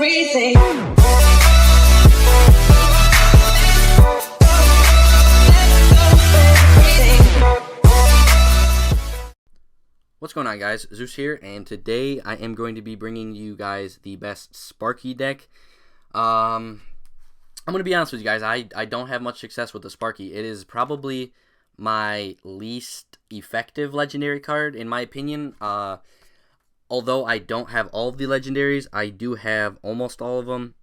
everything. What's going on, guys? Zeus here, and today I am going to be bringing you guys the best Sparky deck. I'm going to be honest with you guys, I don't have much success with the Sparky. It is probably my least effective legendary card, in my opinion. Although I don't have all of the legendaries, I do have almost all of them.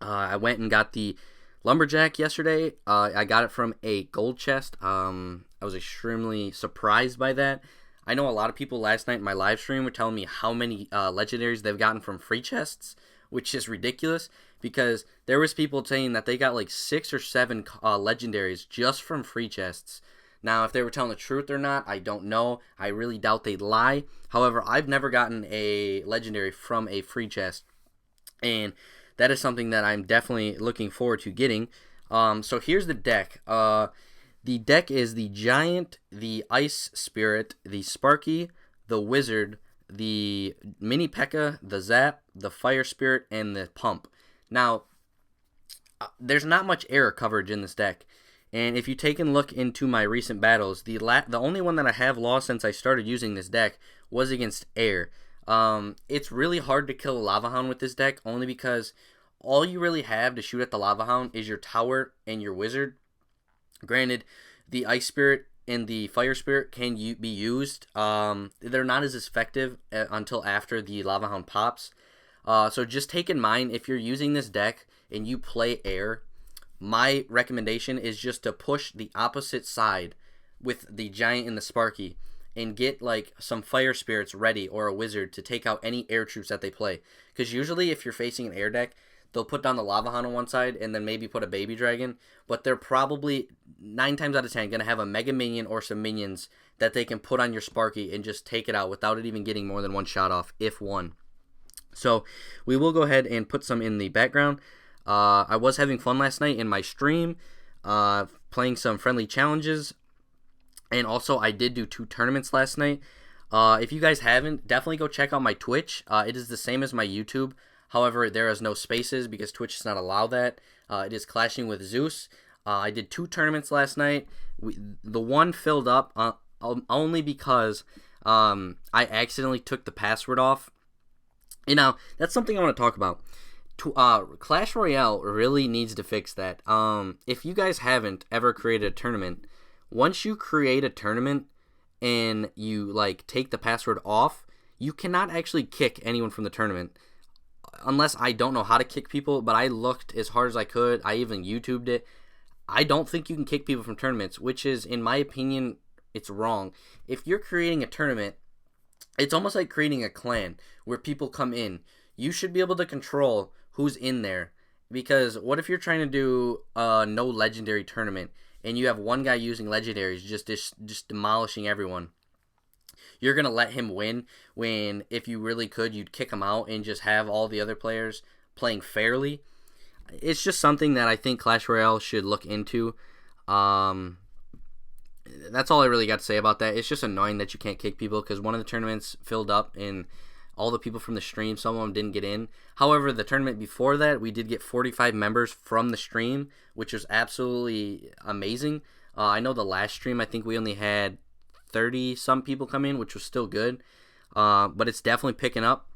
I went and got the Lumberjack yesterday. I got it from a gold chest. I was extremely surprised by that. I know a lot of people last night in my live stream were telling me how many legendaries they've gotten from free chests, which is ridiculous because there was people saying that they got like 6 or 7 legendaries just from free chests. Now, if they were telling the truth or not, I don't know. I really doubt they'd lie. However, I've never gotten a legendary from a free chest, and that is something that I'm definitely looking forward to getting. So here's the deck. The deck is the Giant, the Ice Spirit, the Sparky, the Wizard, the Mini P.E.K.K.A., the Zap, the Fire Spirit, and the Pump. Now, there's not much air coverage in this deck. And if you take a look into my recent battles, the only one that I have lost since I started using this deck was against air. It's really hard to kill a Lava Hound with this deck, only because all you really have to shoot at the Lava Hound is your Tower and your Wizard. Granted, the Ice Spirit and the Fire Spirit can be used. They're not as effective until after the Lava Hound pops. So just take in mind, if you're using this deck and you play air, my recommendation is just to push the opposite side with the Giant and the Sparky and get like some Fire Spirits ready or a Wizard to take out any air troops that they play. Because usually if you're facing an air deck, they'll put down the Lava Hound on one side and then maybe put a Baby Dragon, but they're probably 9 times out of 10 going to have a Mega Minion or some minions that they can put on your Sparky and just take it out without it even getting more than one shot off, if one. So we will go ahead and put some in the background. I was having fun last night in my stream, playing some friendly challenges, and also I did do 2 tournaments last night. If you guys haven't, definitely go check out my Twitch. It is the same as my YouTube. However, there is no spaces because Twitch does not allow that. It is Clashing with Zeus. I did 2 tournaments last night. The one filled up only because I accidentally took the password off. You know, that's something I want to talk about. Clash Royale really needs to fix that. If you guys haven't ever created a tournament, once you create a tournament and you like take the password off, you cannot actually kick anyone from the tournament. Unless I don't know how to kick people, but I looked as hard as I could. I even YouTubed it. I don't think you can kick people from tournaments, which is, in my opinion, it's wrong. If you're creating a tournament, it's almost like creating a clan where people come in. You should be able to control who's in there, because what if you're trying to do a no legendary tournament and you have one guy using legendaries just demolishing everyone? You're going to let him win when, if you really could, you'd kick him out and just have all the other players playing fairly. It's just something that I think Clash Royale should look into. That's all I really got to say about that. It's just annoying that you can't kick people because one of the tournaments filled up and all the people from the stream, some of them didn't get in. However, the tournament before that, we did get 45 members from the stream, which was absolutely amazing. I know the last stream, I think we only had 30 some people come in, which was still good, but it's definitely picking up.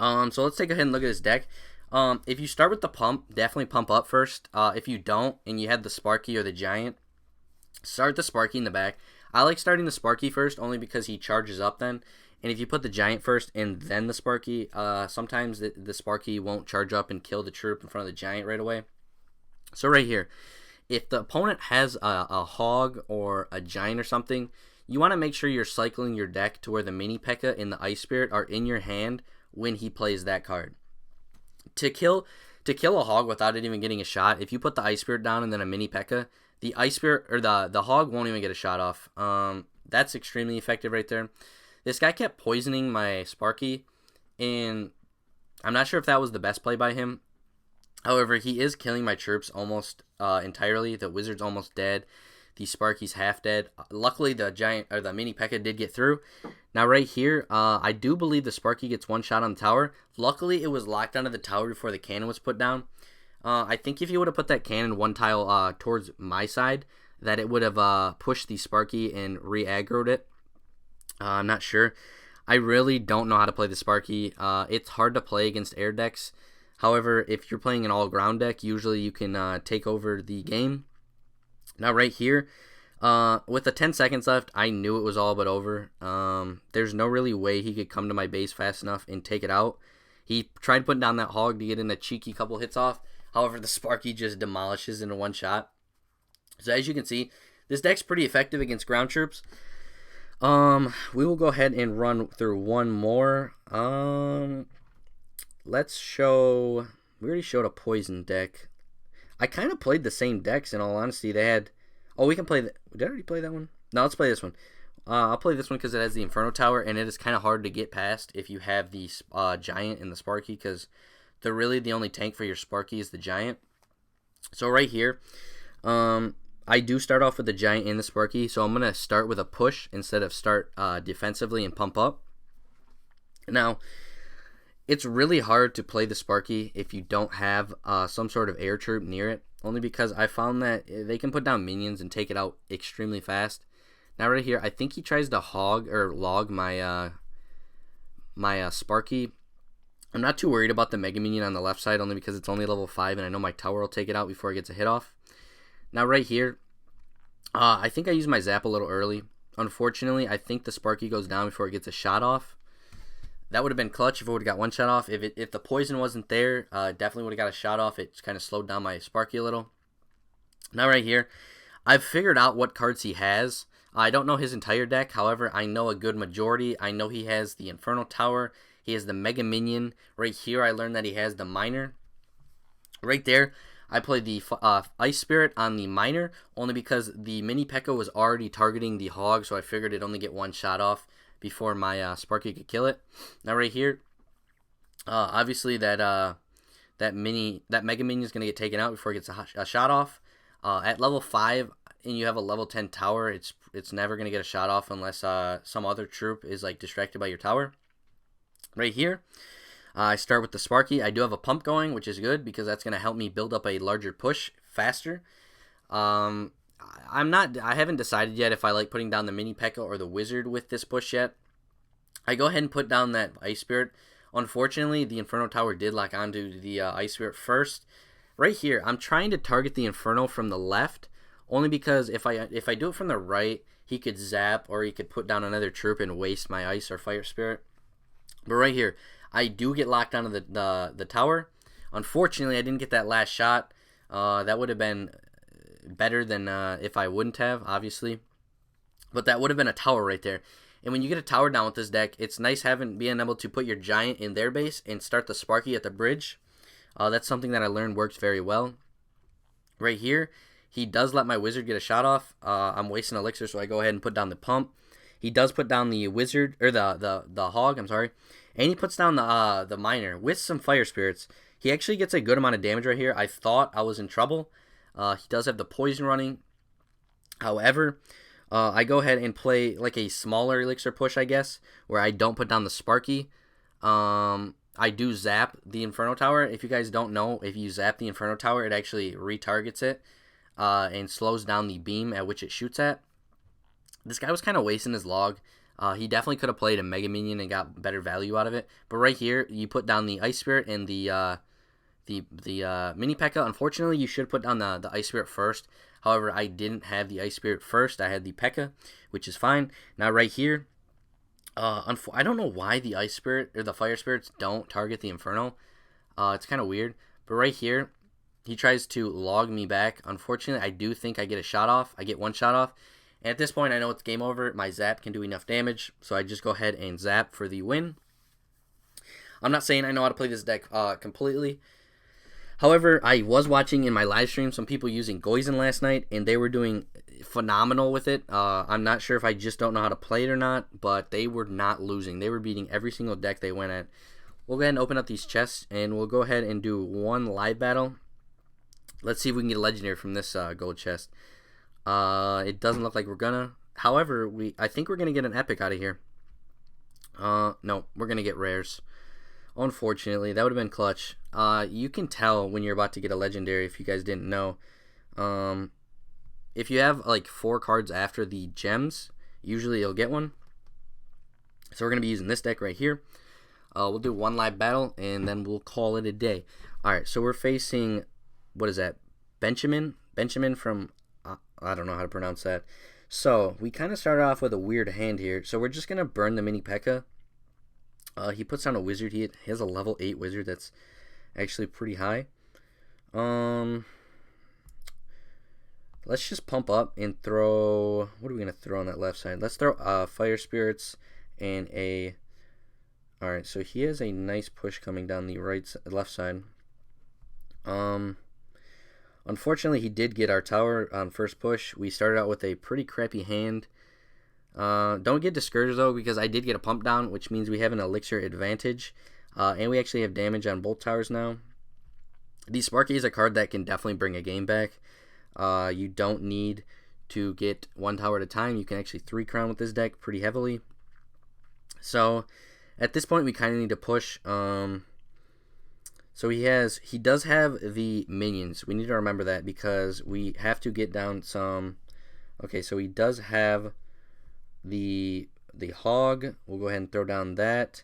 So let's take a ahead and look at this deck. If you start with the pump, definitely pump up first. If you don't and you had the Sparky or the Giant, start the Sparky in the back. I like starting the Sparky first only because he charges up then, and if you put the Giant first and then the Sparky, sometimes the Sparky won't charge up and kill the troop in front of the Giant right away. So right here, if the opponent has a Hog or a Giant or something, you want to make sure you're cycling your deck to where the Mini P.E.K.K.A. and the Ice Spirit are in your hand when he plays that card. To kill a Hog without it even getting a shot, if you put the Ice Spirit down and then a Mini P.E.K.K.A., the Ice Spirit or the Hog won't even get a shot off. That's extremely effective right there. This guy kept poisoning my Sparky, and I'm not sure if that was the best play by him. However, he is killing my troops almost entirely. The Wizard's almost dead. The Sparky's half dead. Luckily, the giant or the mini P.E.K.K.A. did get through. Now right here, I do believe the Sparky gets one shot on the tower. Luckily, it was locked onto the tower before the cannon was put down. I think if you would have put that cannon one tile towards my side, that it would have pushed the Sparky and re-aggroed it. I'm not sure. I really don't know how to play the Sparky. It's hard to play against air decks. However, if you're playing an all-ground deck, usually you can take over the game. Now right here, with the 10 seconds left, I knew it was all but over. There's no really way he could come to my base fast enough and take it out. He tried putting down that hog to get in a cheeky couple hits off. However, the Sparky just demolishes in a one shot. So as you can see, this deck's pretty effective against ground troops. We will go ahead and run through one more. Let's show... We already showed a poison deck. I kind of played the same decks, in all honesty. They had... Oh, we can play... Did I already play that one? No, let's play this one. I'll play this one because it has the Inferno Tower, and it is kind of hard to get past if you have the Giant and the Sparky, because they're really the only tank for your Sparky is the Giant. So right here, I do start off with the Giant and the Sparky, so I'm going to start with a push instead of start defensively and pump up. Now, it's really hard to play the Sparky if you don't have some sort of air troop near it, only because I found that they can put down minions and take it out extremely fast. Now right here, I think he tries to hog or log my Sparky. I'm not too worried about the Mega Minion on the left side, only because it's only level 5, and I know my tower will take it out before it gets a hit off. Now right here, I think I used my zap a little early. Unfortunately, I think the Sparky goes down before it gets a shot off. That would have been clutch if it would have got one shot off. If the poison wasn't there, definitely would have got a shot off. It kind of slowed down my Sparky a little. Now right here, I've figured out what cards he has. I don't know his entire deck. However, I know a good majority. I know he has the Inferno Tower. He has the Mega Minion. Right here, I learned that he has the Miner. Right there, I played the Ice Spirit on the Miner, only because the Mini P.E.K.K.A. was already targeting the Hog, so I figured it'd only get one shot off before my Sparky could kill it. Now right here, obviously that Mega Minion is going to get taken out before it gets a shot off. At level 5, and you have a level 10 tower, it's never going to get a shot off unless some other troop is like distracted by your tower. Right here, I start with the Sparky. I do have a pump going, which is good because that's going to help me build up a larger push faster. I haven't decided yet if I like putting down the Mini P.E.K.K.A. or the Wizard with this push yet. I go ahead and put down that Ice Spirit. Unfortunately, the Inferno Tower did lock onto the Ice Spirit first. Right here, I'm trying to target the Inferno from the left, only because if I do it from the right, he could zap or he could put down another troop and waste my Ice or Fire Spirit. But right here, I do get locked onto the tower. Unfortunately, I didn't get that last shot. That would have been better than if I wouldn't have, obviously. But that would have been a tower right there. And when you get a tower down with this deck, it's nice being able to put your Giant in their base and start the Sparky at the bridge. That's something that I learned works very well. Right here, he does let my Wizard get a shot off. I'm wasting elixir, so I go ahead and put down the pump. He does put down the Wizard, or the Hog, I'm sorry. And he puts down the Miner with some Fire Spirits. He actually gets a good amount of damage right here. I thought I was in trouble. He does have the poison running. However, I go ahead and play like a smaller elixir push, I guess, where I don't put down the Sparky. I do zap the Inferno Tower. If you guys don't know, if you zap the Inferno Tower, it actually retargets it and slows down the beam at which it shoots at. This guy was kind of wasting his log. He definitely could have played a Mega Minion and got better value out of it. But right here, you put down the Ice Spirit and the Mini P.E.K.K.A. Unfortunately, you should put down the Ice Spirit first. However, I didn't have the Ice Spirit first. I had the P.E.K.K.A., which is fine. Now right here, I don't know why the Ice Spirit or the Fire Spirits don't target the Inferno. It's kind of weird. But right here, he tries to log me back. Unfortunately, I do think I get a shot off. I get one shot off. And at this point, I know it's game over. My zap can do enough damage, so I just go ahead and zap for the win. I'm not saying I know how to play this deck completely. However, I was watching in my live stream some people using Goizen last night, and they were doing phenomenal with it. I'm not sure if I just don't know how to play it or not, but they were not losing. They were beating every single deck they went at. We'll go ahead and open up these chests, and we'll go ahead and do one live battle. Let's see if we can get a legendary from this gold chest. It doesn't look like we're gonna. However, I think we're gonna get an epic out of here. No, we're gonna get rares. Unfortunately, that would have been clutch. You can tell when you're about to get a legendary if you guys didn't know. If you have like 4 cards after the gems, usually you'll get one. So we're going to be using this deck right here. We'll do 1 live battle, and then we'll call it a day. Alright, so we're facing, what is that? Benjamin from, I don't know how to pronounce that. So, we kind of started off with a weird hand here. So we're just going to burn the mini P.E.K.K.A. He puts down a wizard. He has a level 8 wizard that's actually pretty high. Let's just pump up and throw... What are we going to throw on that left side? Let's throw Fire Spirits and a... Alright, so he has a nice push coming down the left side. Unfortunately, he did get our tower on first push. We started out with a pretty crappy hand. Don't get discouraged, though, because I did get a pump down, which means we have an elixir advantage. And we actually have damage on both towers now. The Sparky is a card that can definitely bring a game back. You don't need to get 1 tower at a time. You can actually 3 crown with this deck pretty heavily. So, at this point, we kind of need to push. So he does have the minions. We need to remember that because we have to get down some. Okay, so he does have the hog. We'll go ahead and throw down that.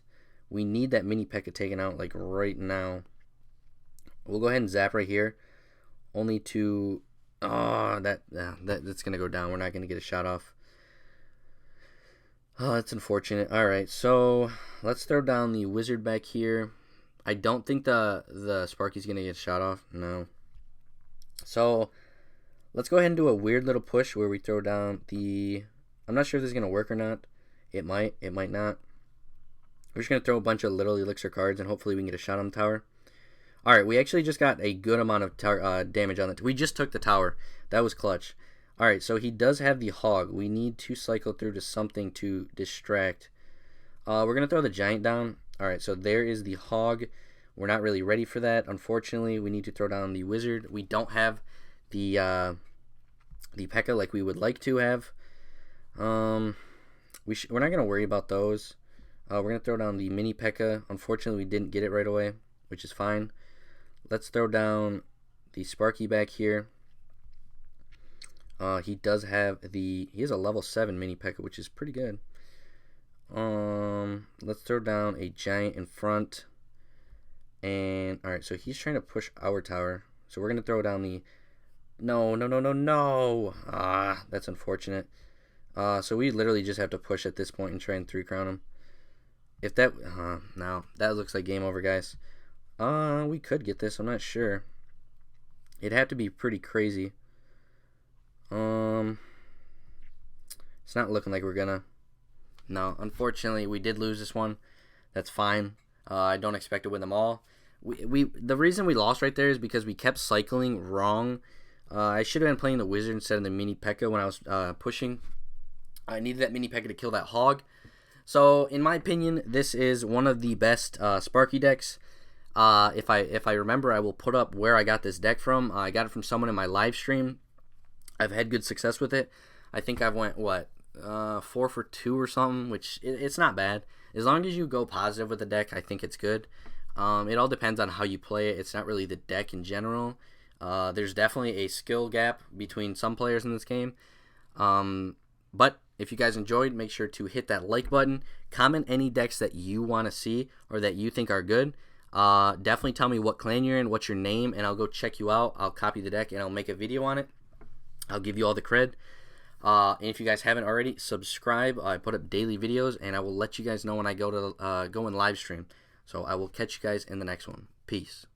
We need that mini P.E.K.K.A. taken out like right now. We'll go ahead and zap right here, only to that's gonna go down. We're not gonna get a shot off. Oh, that's unfortunate. All right, so let's throw down the wizard back here. I don't think the Sparky's gonna get shot off. No. So let's go ahead and do a weird little push where we throw down the. I'm not sure if this is gonna work or not. It might. It might not. We're just gonna throw a bunch of little elixir cards and hopefully we can get a shot on the tower. All right, we actually just got a good amount of damage on it. We just took the tower. That was clutch. All right, so he does have the hog. We need to cycle through to something to distract. We're gonna throw the giant down. Alright, so there is the hog. We're not really ready for that. Unfortunately, we need to throw down the wizard. We don't have the P.E.K.K.A. like we would like to have. We're not going to worry about those. We're going to throw down the mini P.E.K.K.A. Unfortunately, we didn't get it right away, which is fine. Let's throw down the Sparky back here. He does have he has a level 7 mini P.E.K.K.A., which is pretty good. Let's throw down a giant in front. And alright, so he's trying to push our tower. So we're gonna throw down the no. That's unfortunate. So we literally just have to push at this point and try and 3 crown him. If that no, that looks like game over, guys. We could get this, I'm not sure. It'd have to be pretty crazy. It's not looking like we're gonna. No, unfortunately, we did lose this one. That's fine. I don't expect to win them all. The reason we lost right there is because we kept cycling wrong. I should have been playing the wizard instead of the mini P.E.K.K.A. when I was pushing. I needed that mini P.E.K.K.A. to kill that hog. So, in my opinion, this is one of the best Sparky decks. If I remember, I will put up where I got this deck from. I got it from someone in my live stream. I've had good success with it. I think I've went, 4 for 2 or something, which it's not bad. As long as you go positive with the deck, I think it's good. It all depends on how you play it. It's not really the deck in general. There's definitely a skill gap between some players in this game. But if you guys enjoyed, make sure to hit that like button. Comment any decks that you want to see or that you think are good. Definitely tell me what clan you're in, what's your name, and I'll go check you out. I'll copy the deck and I'll make a video on it. I'll give you all the cred. And if you guys haven't already, subscribe. I put up daily videos, and I will let you guys know when I go in live stream. So I will catch you guys in the next one. Peace.